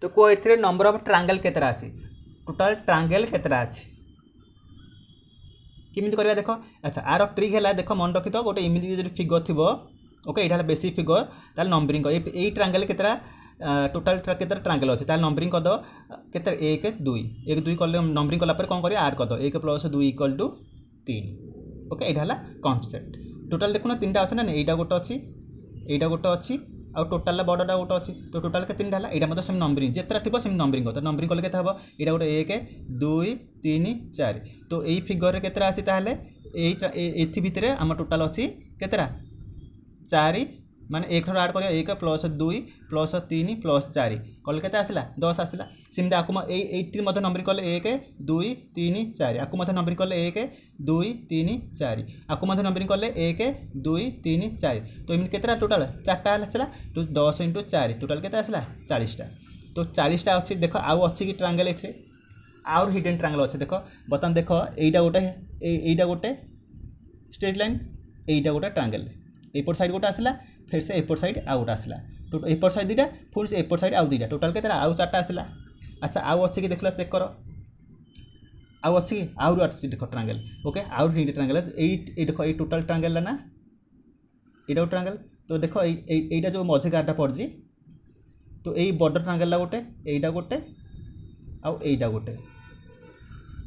तो को ए number of triangle केतरा अछि टोटल ट्रायंगल केतरा अछि किमिति करबा देखो अच्छा आर ट्रिक हैला देखो मन रखि तो गोटे इमिति जे फिगर थिबो ओके एटा बेसिक फिगर ताल नंबरिंग ए ट्रायंगल केतरा टोटल केतरा ट्रायंगल अछि ताल नंबरिंग कर दो केतरा 1 2 1 2 करले नंबरिंग करला पर कोन करिया ऐड कर दो 1 + 2 = 3 ओके एटा हला कांसेप्ट टोटल देखुना तीनटा अछि ना एटा गोटे अछि आ टोटल बडटा गोटे अछि तो टोटल के तीनटा हला एटा मतलब सेम नंबरिंग जेतरा थिबो सेम नंबरिंग करतो नंबरिंग करले केता हबो एटा गोटे 1 2 3 4 तो एई फिगर रे केतरा अछि ताहले एथि भितरे हम टोटल अछि केतरा 4 माने 1 रो ऐड करिया 1 + 2 + 3 + 4 कल केते आसिला 10 आसिला सिमदा आकु ए 8 मध्ये नंबरिंग करले 1 2 3 4 आकु मध्ये नंबरिंग करले 1 2 3 4 आकु मध्ये नंबरिंग करले 1 2 3 4 तो इम केतरा टोटल 4टा आसिला तो 10 * 4 टोटल केते आसिला 40 टा तो 40 टा अछि देखो आउ अछि कि ट्रायंगल एथे आउर हिडन ट्रायंगल अछि देखो बतन देखो एइटा गोटे स्ट्रेट लाइन एइटा गोटे ट्रायंगल एपर साइड गोटे आसिला फिर से एपर साइड आउ गोटे आसिला तो एपर साइड दीटा फिर से एपर साइड आउ दीटा टोटल केतरा आउ 4टा आसिला अच्छा आउ अछि कि देखला चेक करो आउ अछि आउ अछि देखो ट्रायंगल ओके आउ हिडन ट्रायंगल ए देखो ए टोटल ट्रायंगल ना एटा ट्रायंगल तो देखो एइटा जो मझे गाटा पड़जी तो एई बॉर्डर ट्रायंगल ला गोटे एइटा गोटे आउ एइटा गोटे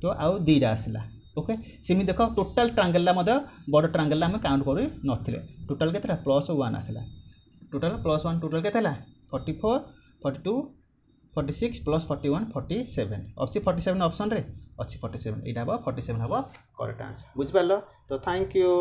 तो आउ दीटा आसिला ओके सेमी देखो टोटल ट्रायंगल ला मधे बॉर्डर ट्रायंगल ला हम काउंट करि नथिले टोटल केतरा +1 आसिला टोटल +1 टोटल केतला 44 42 46 + 41 47 अछि 47 ऑप्शन रे अछि 47 एटा हबो 47 हबो करेक्ट आंसर बुझ पालो तो थैंक यू।